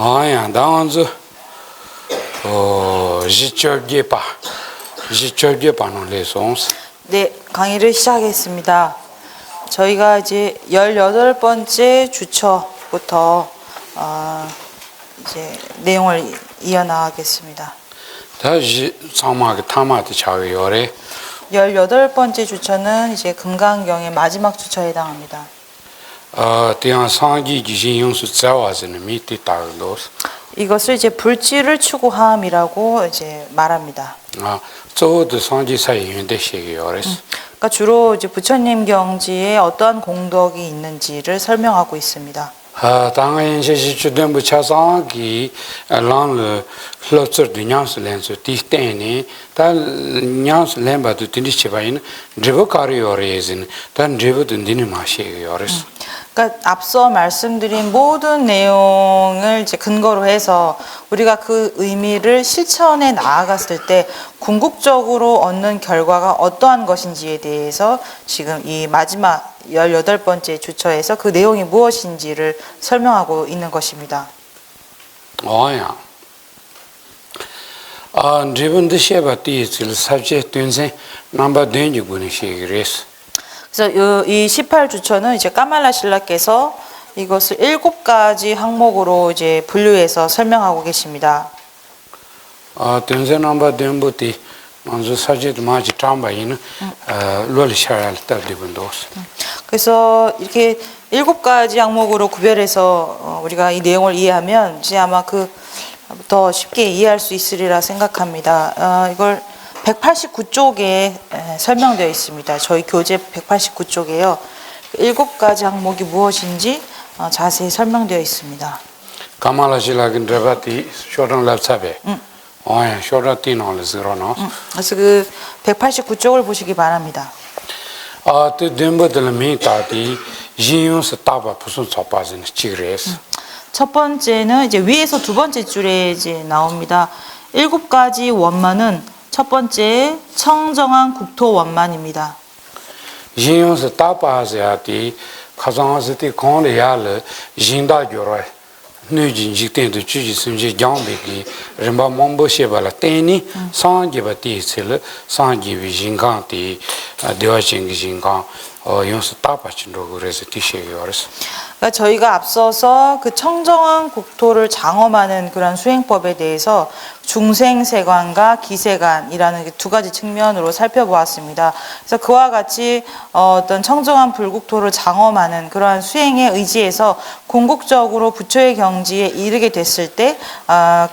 아야, 당주 지적개파는 레송스. 네, 강의를 시작하겠습니다. 저희가 이제 18번째 주처부터 이제 내용을 이어나가겠습니다. 다시 상마가 타마트 차요래. 18번째 주처는 이제 금강경의 마지막 주처에 해당합니다. 대한 상기 기신용수 자와즈는 밑에 따르도스. 이것을 이제 불지를 추구함이라고 이제 말합니다. 저도 상기 사이인데 시기요래. 그러니까 주로 이제 부처님 경지에 어떠한 공덕이 있는지를 설명하고 있습니다. 당연 시주된 차상기 랑르 흘러서 뉘앙스 렌스 디스테니 다 뉘앙스 렌바도 딘디치바인 드버카리오레즈는 단 드버든 디니 마시요레스. 그러니까 앞서 말씀드린 모든 내용을 이제 근거로 해서 우리가 그 의미를 실천해 나아갔을 때 궁극적으로 얻는 결과가 어떠한 것인지에 대해서 지금 이 마지막 18번째 주처에서 그 내용이 무엇인지를 설명하고 있는 것입니다. 야. 드분드 셰바티를 사제 된세 넘버 된지 군이시그레스. 그래서 이 18주처는 이제 까말라 신라께서 이것을 7가지 항목으로 이제 분류해서 설명하고 계십니다. 된세 넘버 된부티 먼저 사제도 마치 담바이는 롤샤랄 따디분도스. 그래서 이렇게 7가지 항목으로 구별해서 우리가 이 내용을 이해하면 이제 아마 더 쉽게 이해할 수 있으리라 생각합니다. 이걸 189쪽에 설명되어 있습니다. 저희 교재 189쪽에요. 7가지 항목이 무엇인지 자세히 설명되어 있습니다. 까말라실라긴 드바티 쇼런 랍사베. 쇼라티노르스로노. 그래서 그 189쪽을 보시기 바랍니다. 또 덴버들 메타디 지용스 타바 무슨 소파진 치그레스. 첫 번째는 이제 위에서 두 번째 줄에 이제 나옵니다. 7가지 원만은 첫 번째 청정한 국토 원만입니다. 지용스 타바즈야티 가정스티 콘레야르 진다교로 누진 직된도 주지 숨지 장베기 림바 몽보셰발라 테니 상기바티슬 상기비 진강티 되어진 진강 용스 타바친도 그래서 티셰요르스. 그러니까 저희가 앞서서 그 청정한 국토를 장엄하는 그런 수행법에 대해서 중생세관과 기세관이라는 두 가지 측면으로 살펴보았습니다. 그래서 그와 같이 어떤 청정한 불국토를 장엄하는 그러한 수행에 의지해서 궁극적으로 부처의 경지에 이르게 됐을 때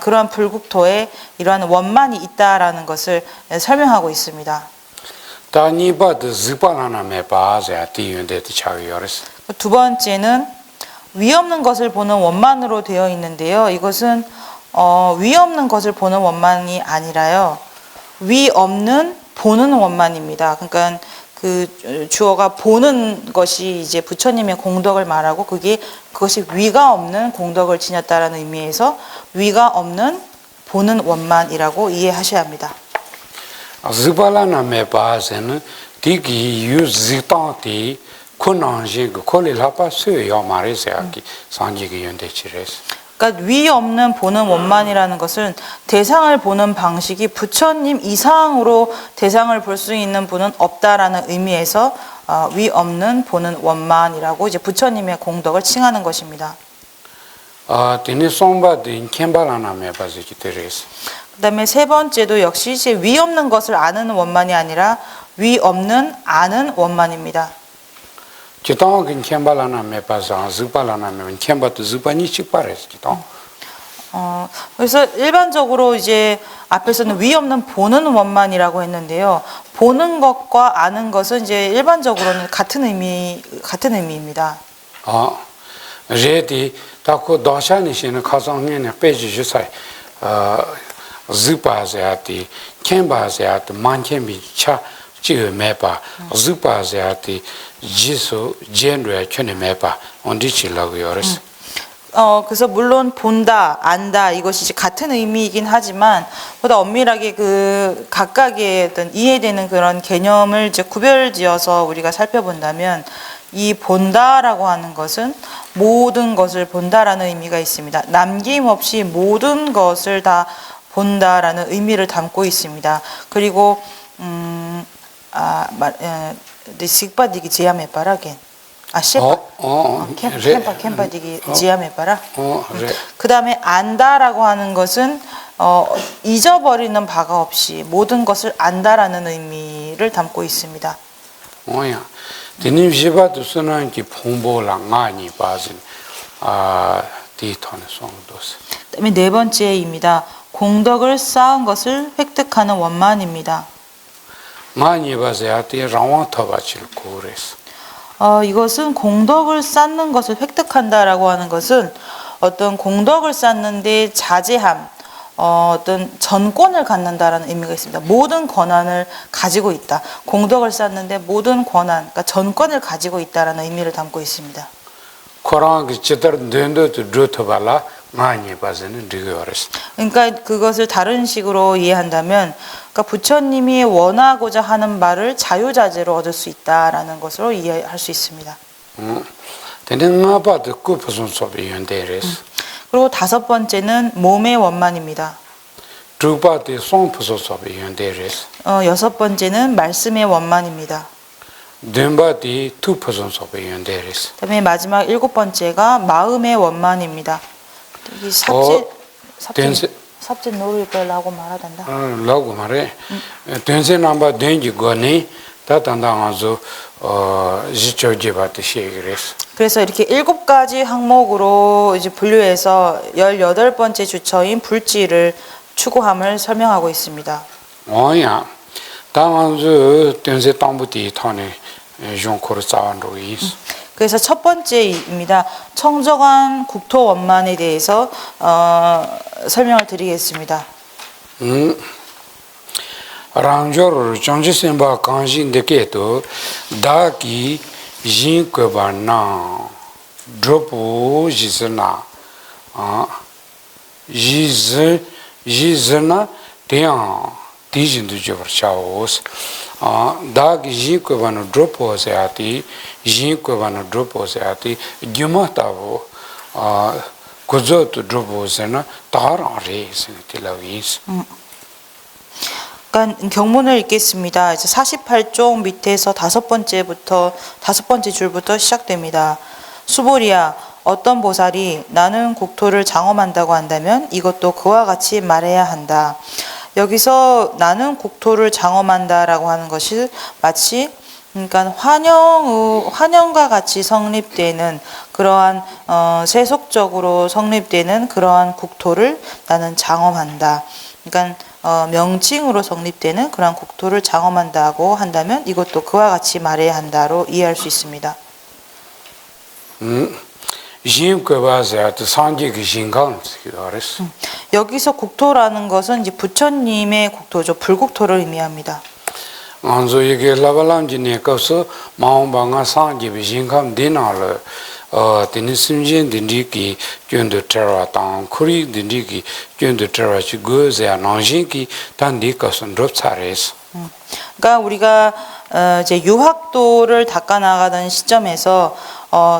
그러한 불국토에 이러한 원만이 있다라는 것을 설명하고 있습니다. 두 번째는 위 없는 것을 보는 원만으로 되어 있는데요. 이것은 위 없는 것을 보는 원만이 아니라요. 위 없는 보는 원만입니다. 그러니까 그 주어가 보는 것이 이제 부처님의 공덕을 말하고 그것이 위가 없는 공덕을 지녔다라는 의미에서 위가 없는 보는 원만이라고 이해하셔야 합니다. 즈발라나메 바세는 디기 유즈탄티 코난지 콜레라파 수요 마레세아키 상지기 연대치레스. 그러니까 위 없는 보는 원만이라는 것은 대상을 보는 방식이 부처님 이상으로 대상을 볼 수 있는 분은 없다라는 의미에서 위 없는 보는 원만이라고 이제 부처님의 공덕을 칭하는 것입니다. 데니 솜바딘 켐발라나메 바세기 테레스. 그다음에 세 번째도 역시 이제 위 없는 것을 아는 원만이 아니라 위 없는 아는 원만입니다. 기타긴 켐발라나메 바사 즈발라나메 켐바도 즈바니 치파레스 기타. 그래서 일반적으로 이제 앞에서는 위 없는 보는 원만이라고 했는데요. 보는 것과 아는 것은 이제 일반적으로는 같은 의미입니다. 제디 타코 도샤니시는 가정에는 빼지 주사이. 즈바자티 켐바자티 만켐비 차 지메바 즈바자티 지소 젠르에 켐메바 온디치라고 요레스. 그래서 물론 본다, 안다 이것이 이제 같은 의미이긴 하지만 보다 엄밀하게 그 각각의 어떤 이해되는 그런 개념을 이제 구별지어서 우리가 살펴본다면 이 본다라고 하는 것은 모든 것을 본다라는 의미가 있습니다. 남김없이 모든 것을 다 본다라는 의미를 담고 있습니다. 그리고 식바디기 지하메 바라겐 캠파디기 지하메 바라. 그 다음에 안다라고 하는 것은 잊어버리는 바가 없이 모든 것을 안다라는 의미를 담고 있습니다. 뭐야? 드님 시바도 쓰는 게 풍보랑 많이 빠진 디톤의 송도스. 그다음에 네 번째입니다. 공덕을 쌓은 것을 획득하는 원만입니다. 많이 봐서야 돼 라왕 터바칠 고레스. 이것은 공덕을 쌓는 것을 획득한다라고 하는 것은 어떤 공덕을 쌓는데 자제함, 어떤 전권을 갖는다라는 의미가 있습니다. 모든 권한을 가지고 있다. 공덕을 쌓는데 모든 권한, 그러니까 전권을 가지고 있다라는 의미를 담고 있습니다. 코랑이 제대로 된도도 루트발라 많이 봐서는 리그어스. 그러니까 그것을 다른 식으로 이해한다면, 그러니까 부처님이 원하고자 하는 바를 자유자재로 얻을 수 있다라는 것으로 이해할 수 있습니다. 내가 봐도 그 무슨 소리 연대레스. 그리고 다섯 번째는 몸의 원만입니다. 두 바도 송 무슨 소리 연대레스. 여섯 번째는 말씀의 원만입니다. 덴바디 투 무슨 소리 연대레스. 그다음에 마지막 일곱 번째가 마음의 원만입니다. 이 삽질 노르벨라고 말하단다. 라고 말해. 된세 남바 된지 거니 다단당아서 지쳐지바트 시그레스. 그래서 이렇게 7가지 항목으로 이제 분류해서 18번째 주처인 불지를 추구함을 설명하고 있습니다. 뭐야? 당아서 된세 땅부티 타네 용코를 쌓아놓고 있어. 그래서 첫 번째입니다. 청정한 국토 원만에 대해서 설명을 드리겠습니다. 랑조를 정지선바 강신데께도 다기 진거바나 드로포 지스나 지스나 대양 디진도 저버샤오스 다기 진거바나 드로포세아티 진거바나 드로포세아티 규마타보 고조도 드로포세나 다라레스 텔라위스. 그러니까 경문을 읽겠습니다. 이제 48쪽 밑에서 다섯 번째 줄부터 시작됩니다. 수보리야, 어떤 보살이 나는 국토를 장엄한다고 한다면 이것도 그와 같이 말해야 한다. 여기서 나는 국토를 장엄한다라고 하는 것이 마치 그러니까 환영과 같이 성립되는 그러한 세속적으로 성립되는 그러한 국토를 나는 장엄한다. 그러니까 명칭으로 성립되는 그러한 국토를 장엄한다고 한다면 이것도 그와 같이 말해야 한다로 이해할 수 있습니다. 여기서 국토라는 것은 이제 부처님의 국토죠. 불국토를 의미합니다. 안zo 이게 라발람지네 가서 마음방아 상집이 신감 되나를 데니심진 딘디기 견도 테라탄 코리 딘디기 견도 테라치 고즈야 나신기 단디가선 롭차레스. 그러니까 우리가 이제 유학도를 닦아 나가던 시점에서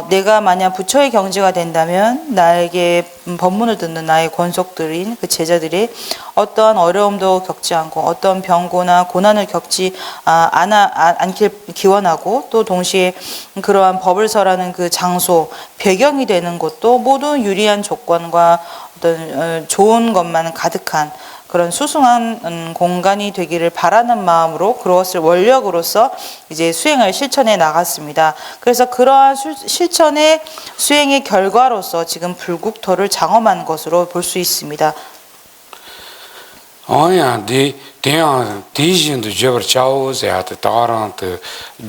내가 만약 부처의 경지가 된다면 나에게 법문을 듣는 나의 권속들인 그 제자들이 어떠한 어려움도 겪지 않고 어떤 병고나 고난을 겪지 않길 기원하고 또 동시에 그러한 법을 설하는 그 장소 배경이 되는 곳도 모두 유리한 조건과 어떤 좋은 것만 가득한 그런 수승한 공간이 되기를 바라는 마음으로 그것을 원력으로서 이제 수행을 실천해 나갔습니다. 그래서 그러한 실천의 수행의 결과로서 지금 불국토를 장엄한 것으로 볼 수 있습니다. 아야 디진도 저버 차오세한테 따라한테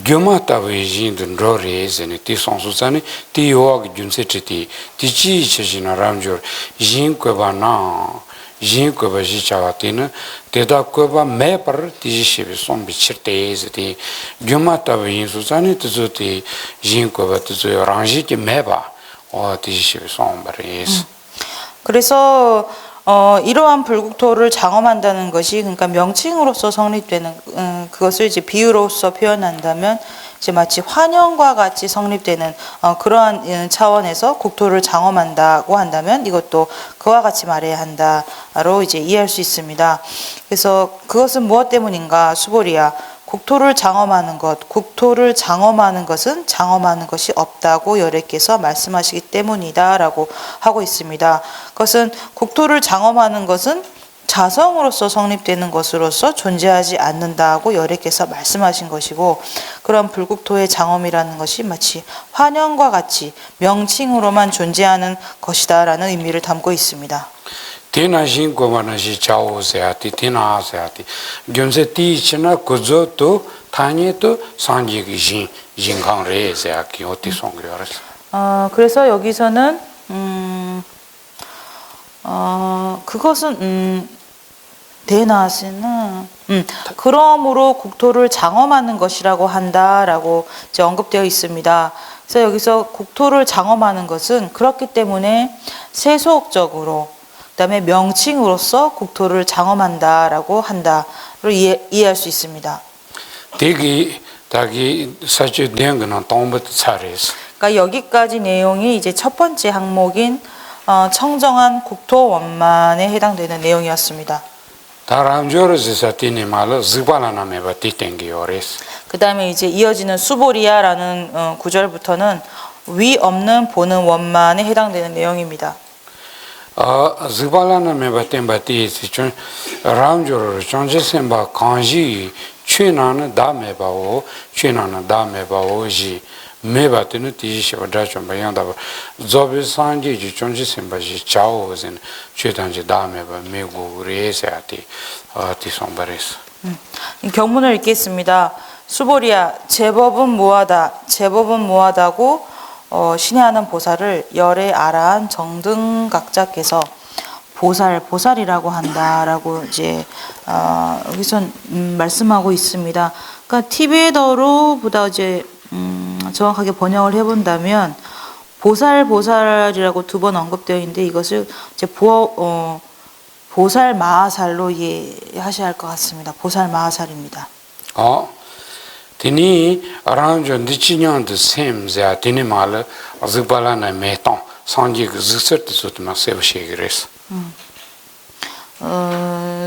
규마타베진도 로레즈네 디송수산이 디오하기 준세트티 디치치지나 람조 진거바나 진거바 지차와티는 대답거바 매퍼 디시비 손비치르테즈디 규마타베인수산이 뜨조티 진거바 뜨조 랑지티 매바 디시비 손바레스. 그래서 이러한 불국토를 장엄한다는 것이 그러니까 명칭으로서 성립되는 그것을 이제 비유로서 표현한다면 이제 마치 환영과 같이 성립되는 그러한 차원에서 국토를 장엄한다고 한다면 이것도 그와 같이 말해야 한다로 이제 이해할 수 있습니다. 그래서 그것은 무엇 때문인가? 수보리야. 국토를 장엄하는 것, 국토를 장엄하는 것은 장엄하는 것이 없다고 여래께서 말씀하시기 때문이다라고 하고 있습니다. 그것은 국토를 장엄하는 것은 자성으로서 성립되는 것으로서 존재하지 않는다고 여래께서 말씀하신 것이고 그런 불국토의 장엄이라는 것이 마치 환영과 같이 명칭으로만 존재하는 것이다라는 의미를 담고 있습니다. 테나신 고마나시 자오세아티 테나세아티 견세 티치나 고조토 타니토 산지기 진강레세아키 오티 송그려스. 그래서 여기서는 그것은 대나시는 그러므로 국토를 장엄하는 것이라고 한다라고 이제 언급되어 있습니다. 그래서 여기서 국토를 장엄하는 것은 그렇기 때문에 세속적으로 그다음에 명칭으로서 국토를 장엄한다라고 한다로 이해할 수 있습니다. 대기 사실 대응은 동부터 차례스. 그러니까 여기까지 내용이 이제 첫 번째 항목인 청정한 국토 원만에 해당되는 내용이었습니다. 다람조르스사 티니말로 즈발라나메바 티땡기오레스. 그다음에 이제 이어지는 수보리아라는 구절부터는 위 없는 보는 원만에 해당되는 내용입니다. 즈발라나메바 템바티스 좀 람조르 정제셈바 간지 취나는 다메바오 취나는 다메바오지 메바트는 티시바다 좀 바양다 조비산지 정제셈바지 자오진 취단지 다메바 메고레세아티 티송바레스. 이 경문을 읽겠습니다. 수보리아 제법은 무하다 제법은 무하다고 신뢰하는 보살을 열의 아라한 정등각자께서 보살이라고 한다라고 이제 여기선 말씀하고 있습니다. 그러니까 티베더로보다 이제 정확하게 번역을 해본다면 보살이라고 두 번 언급되어 있는데 이것을 이제 보살 마하살로 이해하셔야 할 것 같습니다. 보살 마하살입니다. 티니 아란존 디치냥드 셈자 티니 말 즈발라나 메톤 산지 그즈서트 소트마 세브시그레스.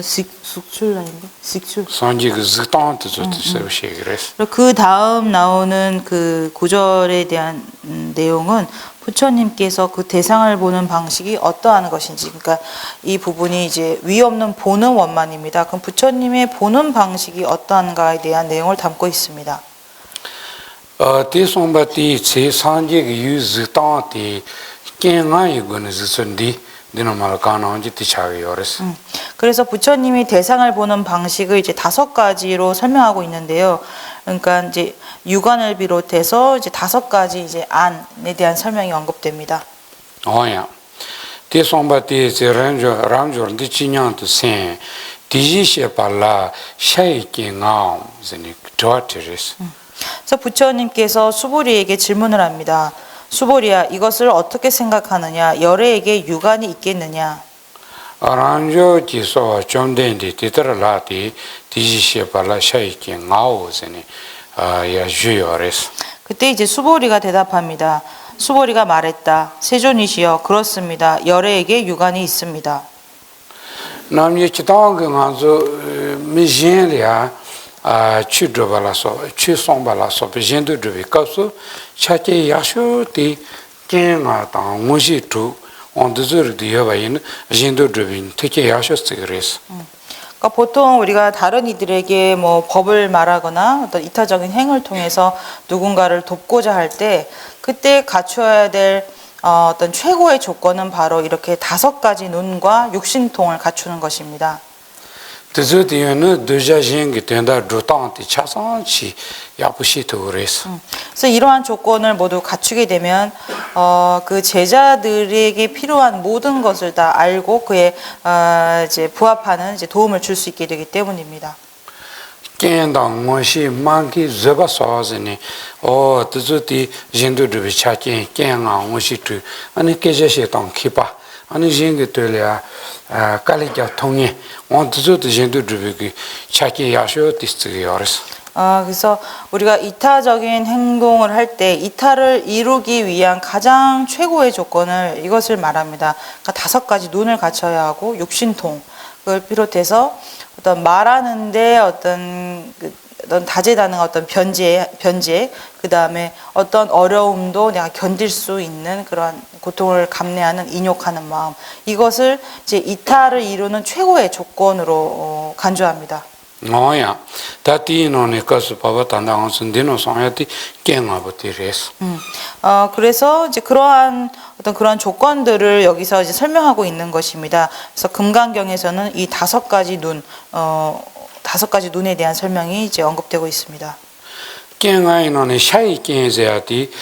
식출라인데 식출. 산지 그즈탄트 소트 세브시그레스. 그 다음 나오는 그 구절에 대한 내용은 부처님께서 그 대상을 보는 방식이 어떠한 것인지, 그러니까 이 부분이 이제 위 없는 보는 원만입니다. 그럼 부처님의 보는 방식이 어떠한가에 대한 내용을 담고 있습니다. 대송바티 제 산지 유즈탄티 깽아이 거는즈선디 디노말 가나온지 티차기요레스. 그래서 부처님이 대상을 보는 방식을 이제 5가지로 설명하고 있는데요. 그러니까 이제 유관을 비롯해서 이제 5가지 이제 안에 대한 설명이 언급됩니다. 야. 대송바티 제 람조 디치냥도 세 디지시에 발라 샤이킹아 이제니 도와트레스. 그래서 부처님께서 수보리에게 질문을 합니다. 수보리야, 이것을 어떻게 생각하느냐? 열애에게 유관이 있겠느냐? 람조 지소 좀된디 티터라티 디지시에 발라 샤이킹아 오세니 야 주요레스. 그때 이제 수보리가 대답합니다. 수보리가 말했다. 세존이시여, 그렇습니다. 열애에게 유관이 있습니다. 남녀 치타가 가서 미신이야 취드발라서 취송발라서 비신도 드비가서 차체 야쇼티 깽아다 무시투 온드즈르디여바인 진도 드빈 특히 야쇼스그레스. 그러니까 보통 우리가 다른 이들에게 뭐 법을 말하거나 어떤 이타적인 행을 통해서 누군가를 돕고자 할 때 그때 갖춰야 될 어떤 최고의 조건은 바로 이렇게 5가지 눈과 육신통을 갖추는 것입니다. 드즈디에는 드자신기 된다 루탄티 차상치 야부시토레스. 그래서 이러한 조건을 모두 갖추게 되면 그 제자들에게 필요한 모든 것을 다 알고 그에 이제 부합하는 이제 도움을 줄 수 있게 되기 때문입니다. 깬당 뭐시 만기 즈바사즈니 드즈디 진도르비 차케 깬아 뭐시트 아니 계제시 당 키파 아니 신게 되려 깔리자 통해 원투도 진도 주비기 차기 야쇼 디스트리 어스 그래서 우리가 이타적인 행동을 할 때 이타를 이루기 위한 가장 최고의 조건을 이것을 말합니다. 그러니까 5가지 눈을 갖춰야 하고 육신통을 비롯해서 어떤 말하는데 어떤 다재다능 어떤 변제 그 다음에 어떤 어려움도 내가 견딜 수 있는 그러한 고통을 감내하는 인욕하는 마음 이것을 이제 이타를 이루는 최고의 조건으로 간주합니다. 뭐야 다티노네 가서 봐봐 단당선 되는 상야티 깽아버티레스 그래서 이제 그러한 조건들을 여기서 이제 설명하고 있는 것입니다. 그래서 금강경에서는 이 5가지 눈 5가지 눈에 대한 설명이 이제 언급되고 있습니다. 깽아이노네 샤이 깽제야티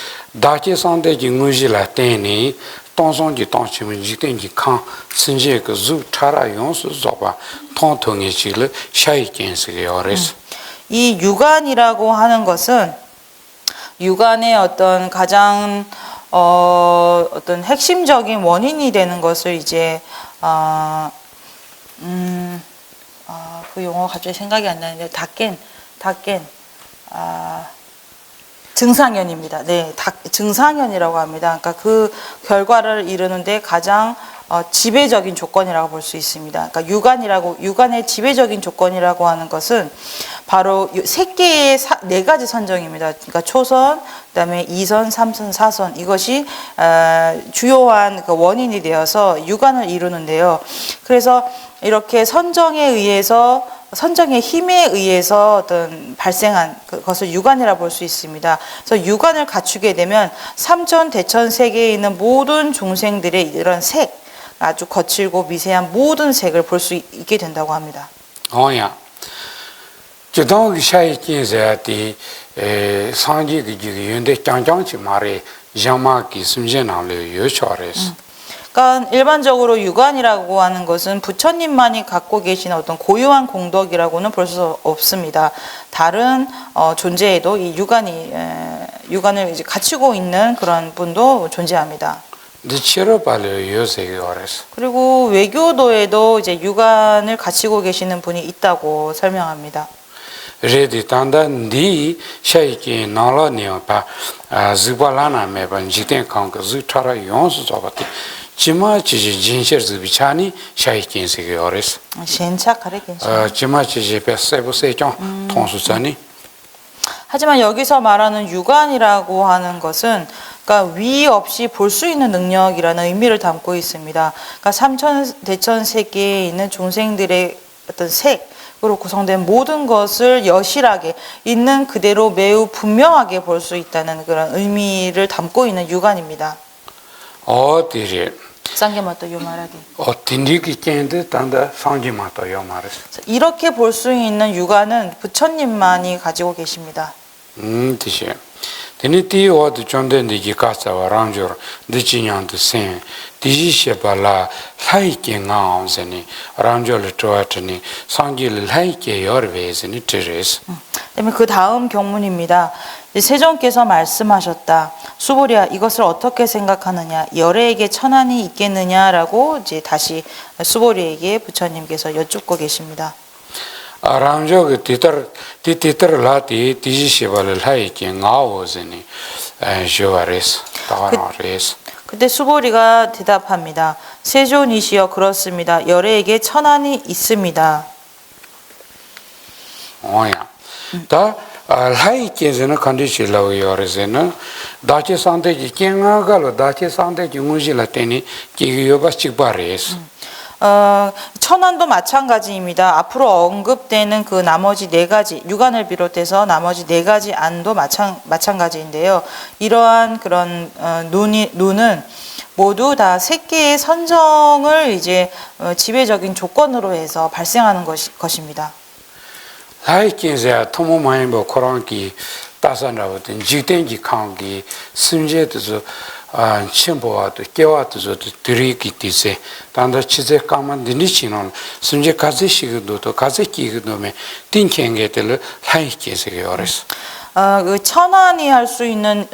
다케산데 징무지라 테니 동성지 동치면 지된지 칸 신제 그주 차라 용수 조바 통통의 질을 샤이 깽스게 어레스 이 육안이라고 하는 것은 육안의 어떤 가장 어떤 핵심적인 원인이 되는 것을 이제 그 용어 갑자기 생각이 안 나는데 증상현입니다. 네, 증상현이라고 합니다. 그러니까 그 결과를 이루는데 가장 지배적인 조건이라고 볼 수 있습니다. 그러니까 육안의 지배적인 조건이라고 하는 것은 바로 4가지 선정입니다. 그러니까 초선, 그다음에 2선, 3선, 4선 이것이 주요한 그 원인이 되어서 육안을 이루는데요. 그래서 이렇게 선정의 힘에 의해서 어떤 발생한 그것을 육안이라 볼 수 있습니다. 그래서 육안을 갖추게 되면 삼천 대천 세계에 있는 모든 중생들의 이런 색, 아주 거칠고 미세한 모든 색을 볼 수 있게 된다고 합니다. 어야 저동 샤이 깽제야티 상지 그 연대 짱짱치 말에 야마기 숨제나를 요초레스 그러니까 일반적으로 육안이라고 하는 것은 부처님만이 갖고 계신 어떤 고유한 공덕이라고는 볼 수 없습니다. 다른 존재에도 이 육안을 이제 갖추고 있는 그런 분도 존재합니다. 그리고 외교도에도 이제 육안을 갖추고 계시는 분이 있다고 설명합니다. 레디 단다 니 샤이키 나라니오파 지발라나 메반 지텐 칸그 주타라 용수 잡ati 지마치지 진셔즈 비차니 샤이킨세게 어레스 신착하래 괜찮아. 지마치지 베세보세죠 통수자니 하지만 여기서 말하는 육안이라고 하는 것은 그러니까 위 없이 볼 수 있는 능력이라는 의미를 담고 있습니다. 그러니까 삼천 대천 세계에 있는 중생들의 어떤 색으로 구성된 모든 것을 여실하게 있는 그대로 매우 분명하게 볼 수 있다는 그런 의미를 담고 있는 육안입니다. 어디리 쌍게마또 요말하기. 어딘디기 깬데 단다 상지마또 요말스 이렇게 볼 수 있는 육안은 부처님만이 가지고 계십니다. 뜻이 데니티 어디 존데니기 가사와 랑조 디치냥도 센 디지셰발라 하이케가 온세니 랑조를 좋아하니 상기를 하이케 여르베스니 트레스 그다음에 그 다음 경문입니다. 세존께서 말씀하셨다. 수보리야, 이것을 어떻게 생각하느냐? 열애에게 천한이 있겠느냐라고 이제 다시 수보리에게 부처님께서 여쭙고 계십니다. 랑조 티터를 라티 디지셰발을 하이케 가오세니 조아레스 타와레스 그때 수보리가 대답합니다. 세존이시여 그렇습니다. 열애에게 천한이 있습니다. 오야 다 하이케즈는 컨디션라고 요르세는 다체 상대지 깽아가로 다체 상대지 무지라 때니 기요바식 바레스 천안도 마찬가지입니다. 앞으로 언급되는 그 나머지 4가지 육안을 비롯해서 나머지 4가지 안도 마찬가지인데요. 이러한 그런 눈은 모두 다 새끼의 선정을 이제 지배적인 조건으로 해서 발생하는 것입니다. 하이케즈야 토모마이보 코랑기 따산라거든 지iten기 칸기 심제도 첨보와도 깨와도 저도 드리기 뒤세 단다 치제 까만 니치는 순제 가지시기도 가지기도면 띵ken게들 하이케세게 어렸어. 그 천안이 할 수 있는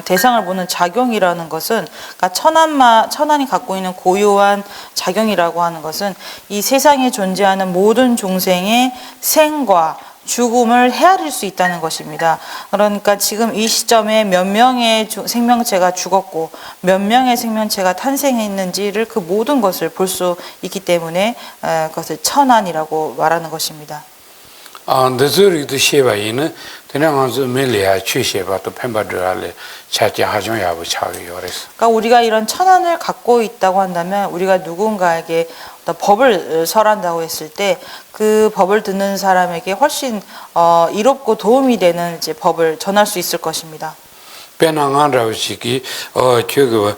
대상을 보는 작용이라는 것은, 그러니까 천안이 갖고 있는 고유한 작용이라고 하는 것은 이 세상에 존재하는 모든 종생의 생과 죽음을 헤아릴 수 있다는 것입니다. 그러니까 지금 이 시점에 몇 명의 생명체가 죽었고 몇 명의 생명체가 탄생했는지를 그 모든 것을 볼 수 있기 때문에 그것을 천안이라고 말하는 것입니다. 너저리도 시바이는 그냥 아주 밀리아 취시바도 펜바드랄레 차지 하정야부 차기 요랬어. 그러니까 우리가 이런 천안을 갖고 있다고 한다면 우리가 누군가에게 어떤 법을 설한다고 했을 때 그 법을 듣는 사람에게 훨씬 이롭고 도움이 되는 이제 법을 전할 수 있을 것입니다. 배낭한다고 시기 저거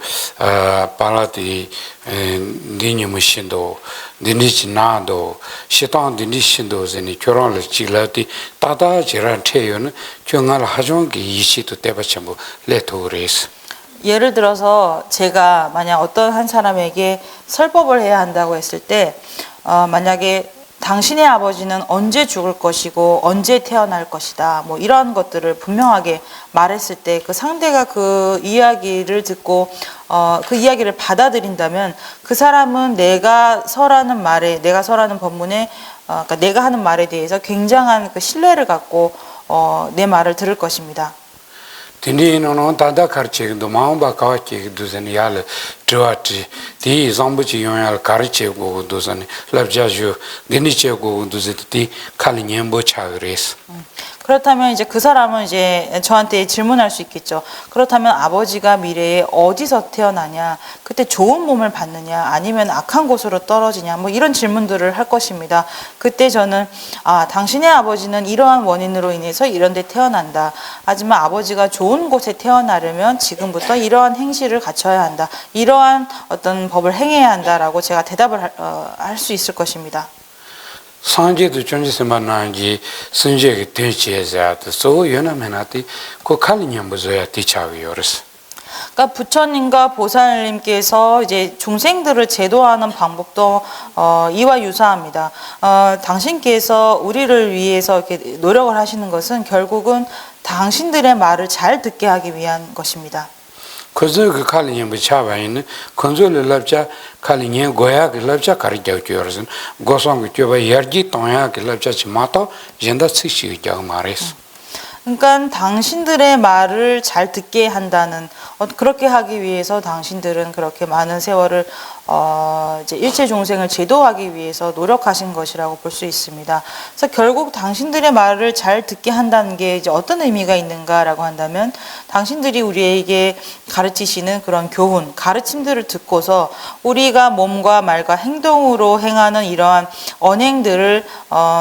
발라디 니니무신도 니니치나도 시당 니니신도즈니 결혼을 지라디 따다 지란 태요는 경알 하종기 이시도 때바참고 레토레스. 예를 들어서 제가 만약 어떤 한 사람에게 설법을 해야 한다고 했을 때 만약에 당신의 아버지는 언제 죽을 것이고 언제 태어날 것이다, 뭐 이런 것들을 분명하게 말했을 때 그 상대가 그 이야기를 듣고 그 이야기를 받아들인다면 그 사람은 내가 설하는 법문에 그러니까 내가 하는 말에 대해서 굉장한 그 신뢰를 갖고 내 말을 들을 것입니다. 디니노노 다다 가르치기도 마음바 가와치기도 전에 야를 저와지 디 zambuchi 용야를 가르치고 도전에 랍자주 디니치고 도즈티 칼리냠보 차그레스. 그렇다면 이제 그 사람은 이제 저한테 질문할 수 있겠죠. 그렇다면 아버지가 미래에 어디서 태어나냐, 그때 좋은 몸을 받느냐, 아니면 악한 곳으로 떨어지냐, 뭐 이런 질문들을 할 것입니다. 그때 저는 당신의 아버지는 이러한 원인으로 인해서 이런 데 태어난다. 하지만 아버지가 좋은 곳에 태어나려면 지금부터 이러한 행실을 갖춰야 한다. 이러한 어떤 법을 행해야 한다라고 제가 대답을 할 수 있을 것입니다. 상제도 존재스만나지 선제의 대치에서도 소 연하면한테 그 칼리냠보서야 뒤차기 요랬어. 그러니까 부처님과 보살님께서 이제 중생들을 제도하는 방법도 이와 유사합니다. 당신께서 우리를 위해서 이렇게 노력을 하시는 것은 결국은 당신들의 말을 잘 듣게 하기 위한 것입니다. 그저 그 칼리냠보 차바이는 건조를 랍자 칼리냠 고야 그 랍자 가르쳐 요랬어. 고성이 껴봐 열지 동야 그 랍자 치마타 젠다 쓰시게 말했어. 그러니까 당신들의 말을 잘 듣게 한다는, 그렇게 하기 위해서 당신들은 그렇게 많은 세월을 이제 일체 종생을 제도하기 위해서 노력하신 것이라고 볼 수 있습니다. 그래서 결국 당신들의 말을 잘 듣게 한다는 게 이제 어떤 의미가 있는가라고 한다면, 당신들이 우리에게 가르치시는 그런 교훈, 가르침들을 듣고서 우리가 몸과 말과 행동으로 행하는 이러한 언행들을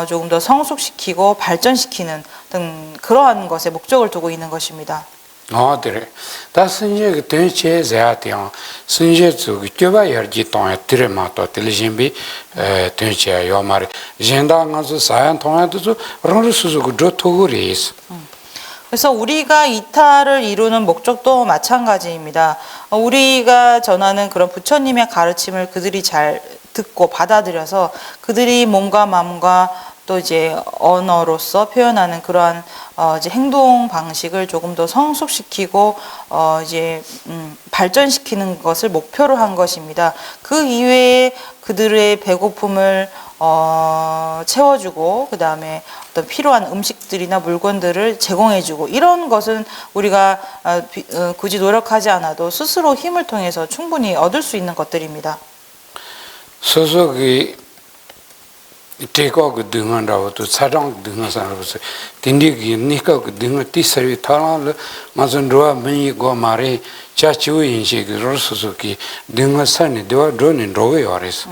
조금 더 성숙시키고 발전시키는 등 그러한 것에 목적을 두고 있는 것입니다. 그래. 다 선제 그 대체 제한이야. 선제 그 교바 열지 동에 들마도 들리신비 대체 요말 젠다가서 사연 통해도 런르스스 그 조토그리스. 그래서 우리가 이타를 이루는 목적도 마찬가지입니다. 우리가 전하는 그런 부처님의 가르침을 그들이 잘 듣고 받아들여서 그들이 몸과 마음과 또 이제 언어로서 표현하는 그러한 이제 행동 방식을 조금 더 성숙시키고 이제 발전시키는 것을 목표로 한 것입니다. 그 이외에 그들의 배고픔을 채워주고 그 다음에 어떤 필요한 음식들이나 물건들을 제공해주고, 이런 것은 우리가 굳이 노력하지 않아도 스스로 힘을 통해서 충분히 얻을 수 있는 것들입니다. 소속이 대거 그 등한다고 또 사장 등한사로서 딘디기 니가 그 등을 티서리 타라를 맞은 로아 메이 고 말에 자치우 인식으로 소속이 등을 산이 되어 드는 로에 와래서.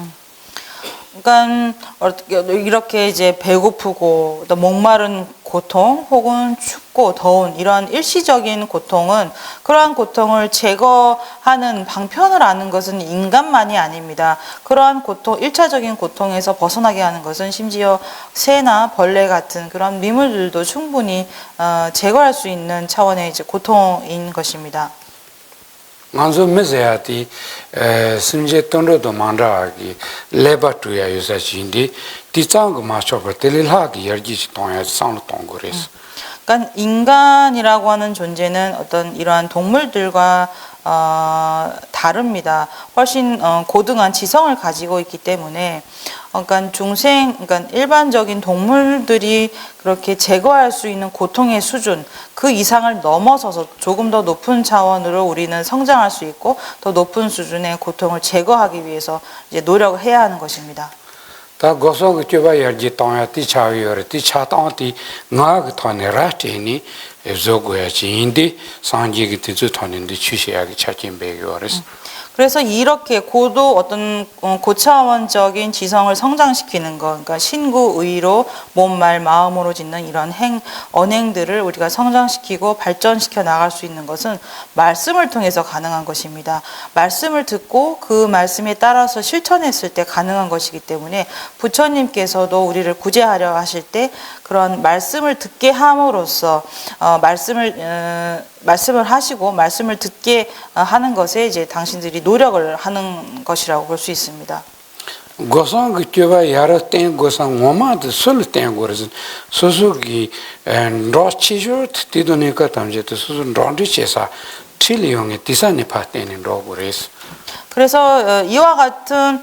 그러니까 이렇게 이제 배고프고 또 목마른 고통 혹은 춥고 더운 이런 일시적인 고통은, 그러한 고통을 제거하는 방편을 아는 것은 인간만이 아닙니다. 그러한 고통, 일차적인 고통에서 벗어나게 하는 것은 심지어 새나 벌레 같은 그런 미물들도 충분히 제거할 수 있는 차원의 이제 고통인 것입니다. manzo mezayati simje tondo mandragi lebatuya yusachindi tichang machoba telilhagi yar지 동야 상로 동거레스. 그러니까 인간이라고 하는 존재는 어떤 이러한 동물들과 다릅니다. 훨씬 고등한 지성을 가지고 있기 때문에 그러니까 그러니까 일반적인 동물들이 그렇게 제거할 수 있는 고통의 수준 그 이상을 넘어서서 조금 더 높은 차원으로 우리는 성장할 수 있고 더 높은 수준의 고통을 제거하기 위해서 이제 노력을 해야 하는 것입니다. 다 고소 그쪽에 열지 동야티 차위어티 차동티 나그 토네 라티니 조고야지 인디 상지기 뜻을 토는데 취시하기 찾긴 배교어스. 그래서 이렇게 어떤 고차원적인 지성을 성장시키는 것, 그러니까 신구, 의로, 몸, 말, 마음으로 짓는 이런 언행들을 우리가 성장시키고 발전시켜 나갈 수 있는 것은 말씀을 통해서 가능한 것입니다. 말씀을 듣고 그 말씀에 따라서 실천했을 때 가능한 것이기 때문에 부처님께서도 우리를 구제하려 하실 때 그런 말씀을 듣게 함으로써 말씀을 하시고 말씀을 듣게 하는 것에 이제 당신들이 노력을 하는 것이라고 볼 수 있습니다. 고상 그쪽에 야라땡 고상 오마드 술땡 거르진 소소기 로치저 티도니까 담제도 소소 런디체사 틸리용의 디산이 파테는 로브레스. 그래서 이와 같은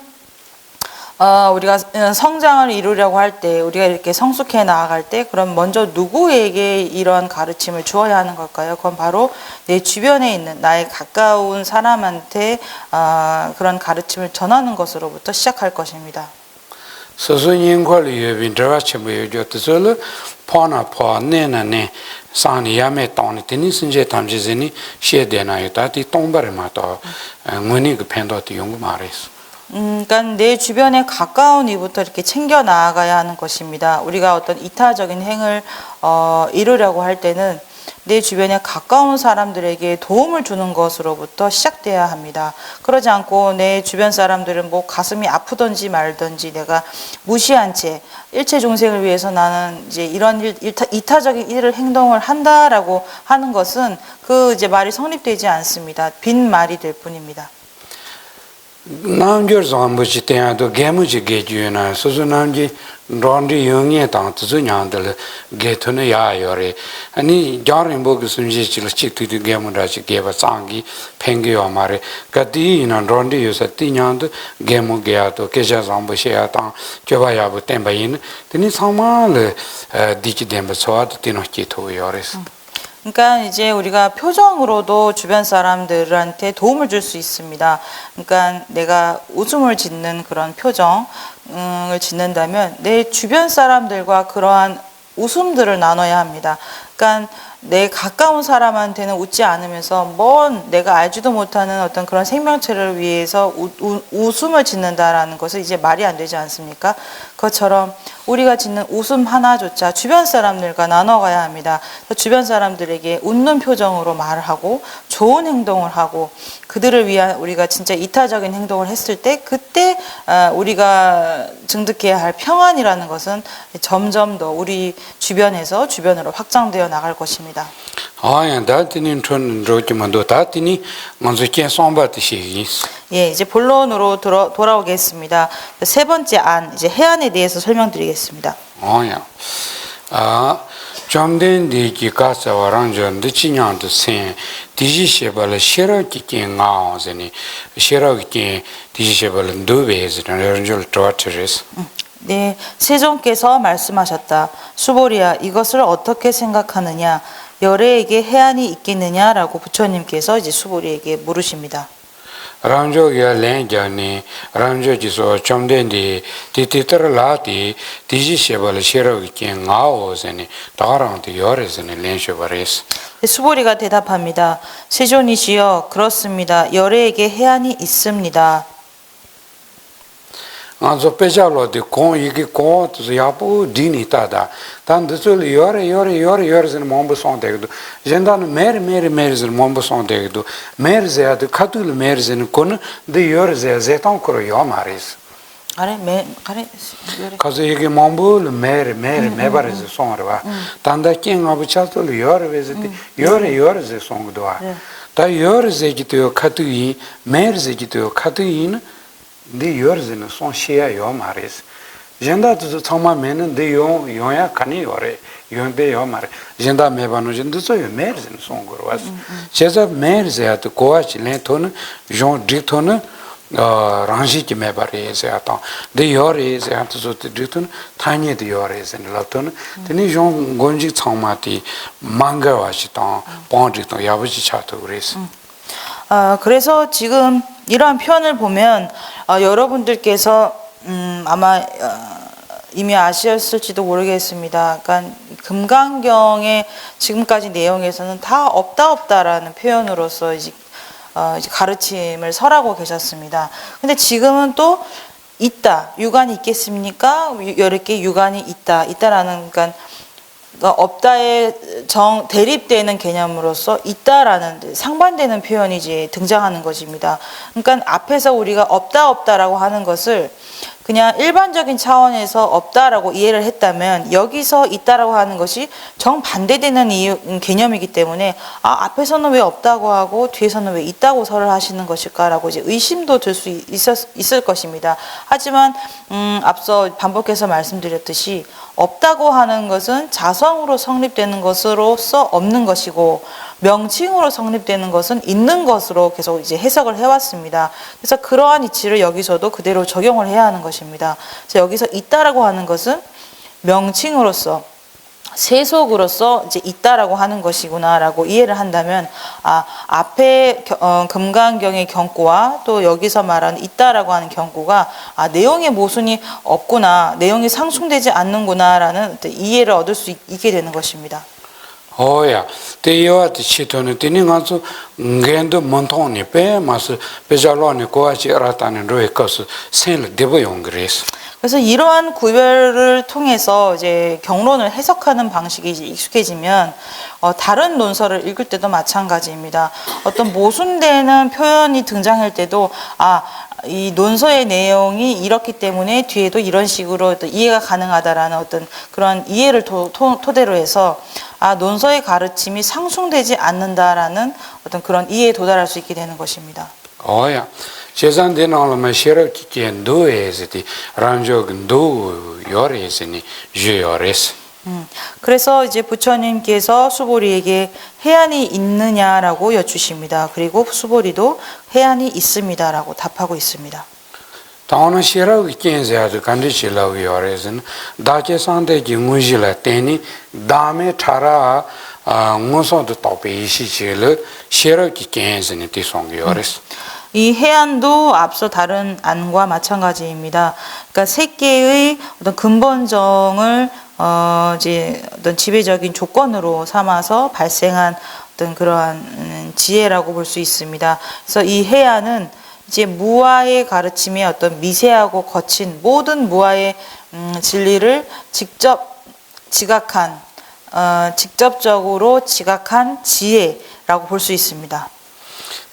우리가 성장을 이루려고 할 때, 우리가 이렇게 성숙해 나아갈 때, 그럼 먼저 누구에게 이러한 가르침을 주어야 하는 걸까요? 그건 바로 내 주변에 있는 나의 가까운 사람한테 그런 가르침을 전하는 것으로부터 시작할 것입니다. 소소인걸이 빈드라치무요 저트솔 포나 포네나네 산이 야메 돈이니 신제 담지즈니 시에데나이다티 똥바르마도 문이 그 펜도티 연구 말했어. 그러니까 내 주변에 가까운 이부터 이렇게 챙겨 나아가야 하는 것입니다. 우리가 어떤 이타적인 행을 이루려고 할 때는 내 주변에 가까운 사람들에게 도움을 주는 것으로부터 시작돼야 합니다. 그러지 않고 내 주변 사람들은 뭐 가슴이 아프든지 말든지 내가 무시한 채 일체 중생을 위해서 나는 이제 이런 이타적인 일을 행동을 한다라고 하는 것은 그 이제 말이 성립되지 않습니다. 빈 말이 될 뿐입니다. 남겨 zambuchi teado gemuchi gejuena soso namji rondi yongye tang tsu nyandel getone ya yore ani jarin bog sumje chil chiktu gemunda chi geba sangi pengyo amare kati na rondi yosa ti nyand gemu geato keja zambuchi ya tang choba ya bu temba yin tini samal dichi demba soat tino chi to yores. 그러니까 이제 우리가 표정으로도 주변 사람들한테 도움을 줄 수 있습니다. 그러니까 내가 웃음을 짓는 그런 표정을 짓는다면 내 주변 사람들과 그러한 웃음들을 나눠야 합니다. 그러니까 내 가까운 사람한테는 웃지 않으면서 먼 내가 알지도 못하는 어떤 그런 생명체를 위해서 웃음을 짓는다라는 것은 이제 말이 안 되지 않습니까? 그것처럼 우리가 짓는 웃음 하나조차 주변 사람들과 나눠가야 합니다. 주변 사람들에게 웃는 표정으로 말을 하고 좋은 행동을 하고 그들을 위한 우리가 진짜 이타적인 행동을 했을 때 그때 우리가 증득해야 할 평안이라는 것은 점점 더 우리 주변에서 주변으로 확장되어 나갈 것입니다. 다티니 촌 로지만도 다티니 먼저 som바티시. 예, 이제 본론으로 돌아오겠습니다. 세 번째 안, 이제 해안에 대해서 설명드리겠습니다. 점된디기 가사와랑전데 치냥도 센 디지셰발 시라기게 나오세니 시라기게 디지셰발 두베즈는 런절 토트레스. 네, 세종께서 말씀하셨다. 수보리야, 이것을 어떻게 생각하느냐? 열애에게 해안이 있겠느냐라고 부처님께서 이제 수보리에게 물으십니다. 람조야 랭자니 람조지소 점된디 티티터라티 디지셰발 시라기게 나오세니 다랑도 열애스니 렌쇼바레스. 수보리가 대답합니다. 세존이시여, 그렇습니다. 열애에게 해안이 있습니다. 안서 빼자로데 공 이게 공 야부 디니타다 단드술 요레는 몸부 손대도 젠다는 메르즈는 몸부 손대도 메르제아드 카툴 메르즈는 콘 데 요르제 제탄 코로 요마레스 아래 가서 이게 몸부 메바레즈 손르와 단다 킹 아부차톨 요르베즈티 요레제 손도와 다 여르제기도 카투이 메르제기도 카투이는 네 여르제는 손시야 요 말이스 젠다도 정말 매는 데요 요야 가니 요래 요배 요 말에 젠다 매바노 젠도서 요 메르제는 손거로 왔어 제자 메르제한테 고아치 레토는 존 디토는 rangi ki me bari se ata de yore se ata so de ditun tanye de yore se latun teni jong gonji changmati manga wa chi ta pongji to yabuji chato 그래서 그래서 지금 이러한 표현을 보면 여러분들께서 아마 이미 아셨을지도 모르겠습니다. 그러니까 금강경의 지금까지 내용에서는 다 없다라는 표현으로서 이제 가르침을 설하고 계셨습니다. 근데 지금은 또 있다, 유관이 있겠습니까? 여러 개 유관이 있다라는, 그러니까 없다에 대립되는 개념으로서 있다라는 상반되는 표현이 이제 등장하는 것입니다. 그러니까 앞에서 우리가 없다라고 하는 것을 그냥 일반적인 차원에서 없다라고 이해를 했다면 여기서 있다라고 하는 것이 정반대되는 개념이기 때문에 앞에서는 왜 없다고 하고 뒤에서는 왜 있다고 설을 하시는 것일까라고 이제 의심도 들 수 있을 것입니다. 하지만 앞서 반복해서 말씀드렸듯이 없다고 하는 것은 자성으로 성립되는 것으로서 없는 것이고 명칭으로 성립되는 것은 있는 것으로 계속 이제 해석을 해왔습니다. 그래서 그러한 이치를 여기서도 그대로 적용을 해야 하는 것입니다. 그래서 여기서 있다라고 하는 것은 명칭으로서 세속으로서 이제 있다라고 하는 것이구나라고 이해를 한다면 앞에 금강경의 경고와 또 여기서 말하는 있다라고 하는 경고가 내용의 모순이 없구나, 내용이 상충되지 않는구나라는 이해를 얻을 수 있게 되는 것입니다. 오야, 대여한테 치토는 되는 가서 겐도 monton이 빼 마스 베잘로니 고아치 알았다는 로에커스 생을 대보용 그래서. 그래서 이러한 구별을 통해서 이제 경론을 해석하는 방식이 이제 익숙해지면 다른 논설을 읽을 때도 마찬가지입니다. 어떤 모순되는 표현이 등장할 때도 이 논서의 내용이 이렇기 때문에 뒤에도 이런 식으로 이해가 가능하다라는 어떤 그런 이해를 토대로 해서 논서의 가르침이 상충되지 않는다라는 어떤 그런 이해에 도달할 수 있게 되는 것입니다. 오야. 제산되는 시럽기 겐도에서디 란조근도 요레스니 주요레스. 그래서 이제 부처님께서 수보리에게 해안이 있느냐라고 여쭈십니다. 그리고 수보리도 해안이 있습니다라고 답하고 있습니다. 다오는 시럽기 겐자도 간디실라고 요레스는 다케산데기 무질라 테니 다메 차라 무소도 토페이시실을 시럽기 겐즈니 티송기 요레스. 이 해안도 앞서 다른 안과 마찬가지입니다. 그러니까 세 개의 어떤 근본정을 이제 어떤 지배적인 조건으로 삼아서 발생한 어떤 그러한 지혜라고 볼 수 있습니다. 그래서 이 해안은 이제 무아의 가르침의 어떤 미세하고 거친 모든 무아의 진리를 직접적으로 지각한 지혜라고 볼 수 있습니다.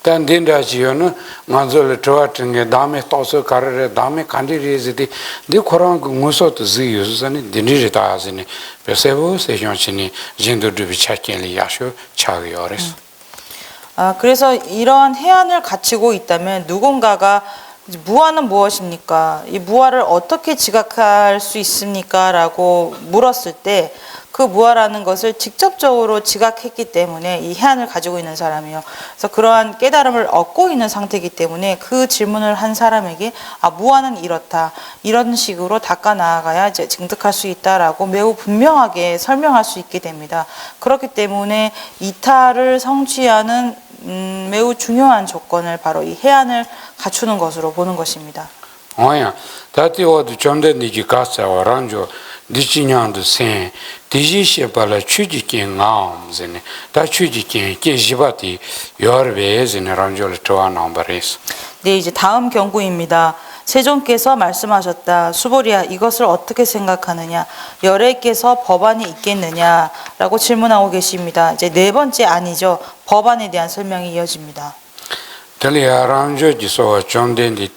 단 딘다지요는 만절을 좋아하는 게 다음에 또서 가르래 다음에 간디리즈디 네 코랑 무소도 지유스는 딘리다 하시니 베세보 세션치니 진도드비 찾기를 야쇼 차기어레스. 그래서 이러한 해안을 갖추고 있다면 누군가가 무아는 무엇입니까? 이 무아를 어떻게 지각할 수 있습니까? 라고 물었을 때 그 무아라는 것을 직접적으로 지각했기 때문에 이 해안을 가지고 있는 사람이요. 그래서 그러한 깨달음을 얻고 있는 상태이기 때문에 그 질문을 한 사람에게 무아는 이렇다. 이런 식으로 닦아 나아가야 이제 증득할 수 있다라고 매우 분명하게 설명할 수 있게 됩니다. 그렇기 때문에 이타를 성취하는 매우 중요한 조건을 바로 이 해안을 갖추는 것으로 보는 것입니다. 오야, 다티오도 전대니기 가사와 란조 디치냥도 생 디지시발라 추지긴 나옴즈네 다 추지긴 계시바티 여르베즈네 란조를 좋아 넘버레스. 네, 이제 다음 경구입니다. 세종께서 말씀하셨다. 수보리야, 이것을 어떻게 생각하느냐? 열애께서 법안이 있겠느냐라고 질문하고 계십니다. 이제 네 번째 아니죠. 법안에 대한 설명이 이어집니다. 달리아 란조지소 전대니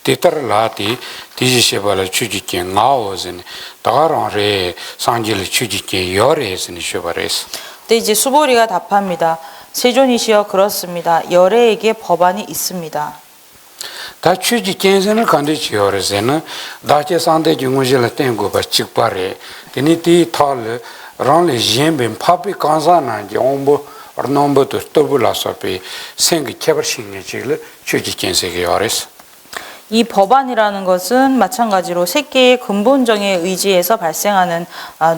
티터라티 디지시발라 추지긴 나오즈네 다가랑레 상질을 추지긴 여레스네 쇼바레스. 네, 이제 수보리가 답합니다. 세존이시여 그렇습니다. 열애에게 법안이 있습니다. 다 취지 ken세는 간데 지어르세는 다체 상대 중고질 땡고 바 직바레 데니티 털 런레 젬벤 파피 간사나지 옴보 얼놈보도 스토블라서피 생기 케버싱에 질 취지 ken세게 요레스 이 법안이라는 것은 마찬가지로 새끼의 근본정에 의지해서 발생하는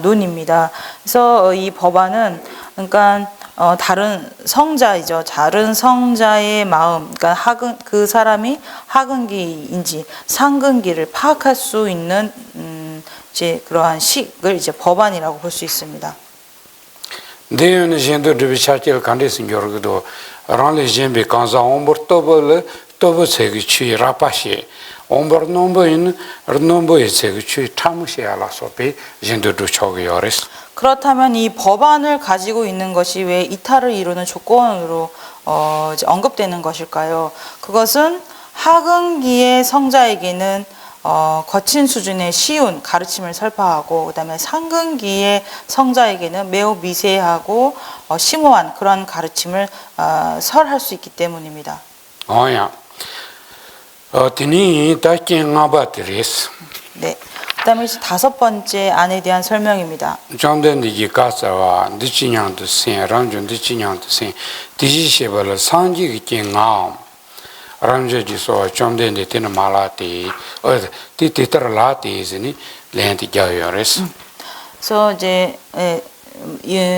논입니다. 그래서 이 법안은 그러니까 다른 성자이죠. 다른 성자의 마음, 그러니까 그 사람이 하근기인지 상근기를 파악할 수 있는 이제 그러한 식을 이제 법안이라고 볼 수 있습니다. 대연의 젠도 드비차티를 간데스 겨르도 란레 젬베 간사 옴버토벌 또버 세기 취 라파시 옴버 nombo인 nombo의 세기 취 타무시알라소페 젠도도 초기 요레스 그렇다면 이 법안을 가지고 있는 것이 왜 이탈을 이루는 조건으로 이제 언급되는 것일까요? 그것은 하근기의 성자에게는 거친 수준의 쉬운 가르침을 설파하고 그다음에 상근기의 성자에게는 매우 미세하고 심오한 그런 가르침을 설할 수 있기 때문입니다. 어야 어디니 다킹아바트리스 네. 그다음에 이제 다섯 번째 안에 대한 설명입니다. 정된디기 가사와 디치냥도 신 랑준 디치냥도 신 디지시벌 상지기 킹아 랑제지소 정된디 테는 말라티 티티터라티즈니 렌티 자요레스 그래서 이제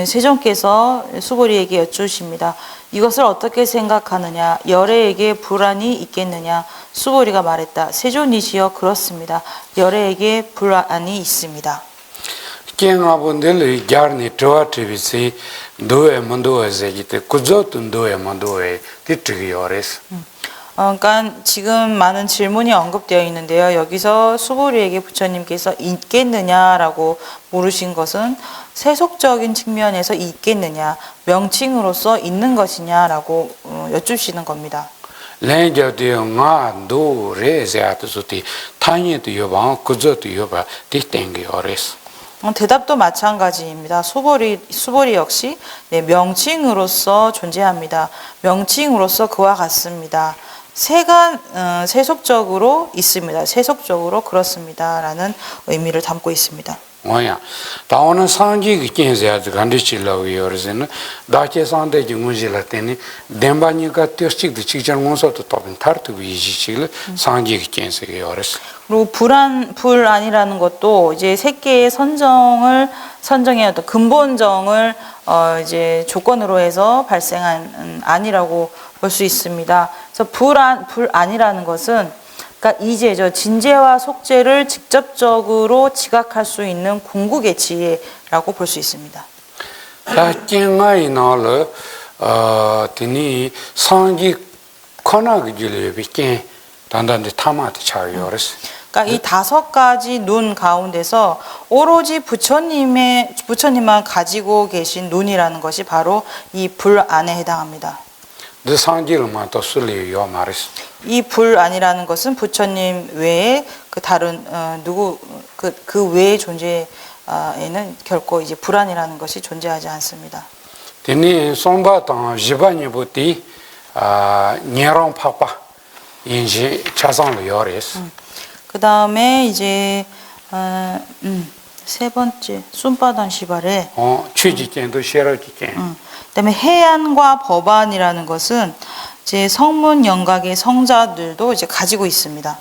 세종께서 수보리에게 여쭈십니다. 이것을 어떻게 생각하느냐? 열애에게 불안이 있겠느냐? 수보리가 말했다. 세존이시여 그렇습니다. 열애에게 불안이 있습니다. 킹아본들 야르니 트와트비시 도에 먼도에제기테 꾸조튼 도에 먼도에 티트기요레스 그러니까 지금 많은 질문이 언급되어 있는데요. 여기서 수보리에게 부처님께서 있겠느냐라고 물으신 것은 세속적인 측면에서 있겠느냐, 명칭으로서 있는 것이냐라고 여쭈시는 겁니다. 렌저디오 나도 레제아트소티 타니도 요바 꾸조도 요바 티땡기요레스 대답도 마찬가지입니다. 수보리 역시 명칭으로서 존재합니다. 명칭으로서 그와 같습니다. 세속적으로 있습니다. 세속적으로 그렇습니다라는 의미를 담고 있습니다. 뭐야? 다오는 상지기 ken세아드 간디치라위요르세는 다체 상대 중문질라테니 덴바니가 떼스틱도 직전원서도 또빈 타르트 위지치를 상지기 ken세게요르스 그리고 불안이라는 것도 이제 새끼의 선정의 어떤 근본정을 이제 조건으로 해서 발생한 안이라고 볼 수 있습니다. 그래서 불안이라는 것은 그러니까 이제죠. 진재와 속재를 직접적으로 지각할 수 있는 궁극의 지혜라고 볼 수 있습니다. 다킹아이나르 드니 상지 코나기질레비께 단단히 타마트 차요르스 그러니까 이 다섯 가지 눈 가운데서 오로지 부처님만 가지고 계신 눈이라는 것이 바로 이 불안에 해당합니다. 상지를만 또 쓸리요 말이스 이 불안이라는 것은 부처님 외에 그 다른 그 외의 존재에는 결코 이제 불안이라는 것이 존재하지 않습니다. 드니 송바당 지바니부티 녀랑 파파 인지 자상로 요레스 그 다음에 이제 세 번째 순바단 시발에 취지견도 쉐러지견 그다음에 해안과 법안이라는 것은 이제 성문 영각의 성자들도 이제 가지고 있습니다.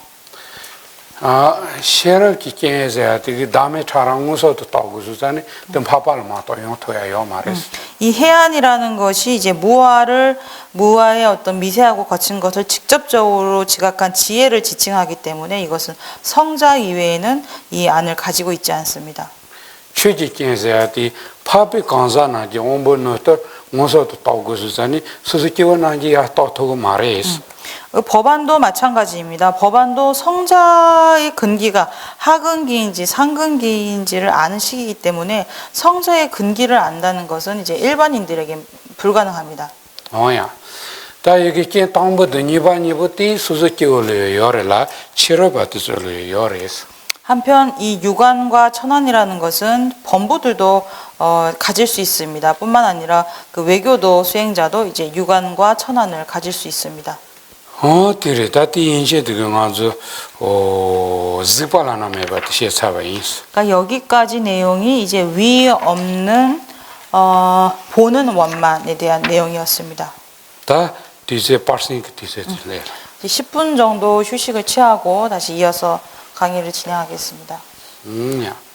쉐러지견에서 그 다음에 차랑무서도 따고 주자니 좀 파파를 또 용토야요 말이스 이 해안이라는 것이 이제 무아의 어떤 미세하고 거친 것을 직접적으로 지각한 지혜를 지칭하기 때문에 이것은 성자 이외에는 이 안을 가지고 있지 않습니다. 취지견에서 파피 간사나지 온보노터 무서도 따고 주자니 수수기원나지야 따고 말이스 법안도 마찬가지입니다. 법안도 성자의 근기가 하근기인지 상근기인지를 아는 시기이기 때문에 성자의 근기를 안다는 것은 이제 일반인들에게 불가능합니다. 뭐야? 다 여기 께 땅보다 니바니부티 수수기원을 열라 치료받으를 열레스 한편 이 유관과 천안이라는 것은 범부들도 가질 수 있습니다. 뿐만 아니라 그 외교도 수행자도 이제 유관과 천안을 가질 수 있습니다. 되레 다티 인제 되게 아주 즈발하나 매바 뜻이 차바인스. 그러니까 여기까지 내용이 이제 위 없는 보는 원만에 대한 내용이었습니다. 다 뒤에 파싱 뒤에 들래. 10분 정도 휴식을 취하고 다시 이어서 강의를 진행하겠습니다. 야.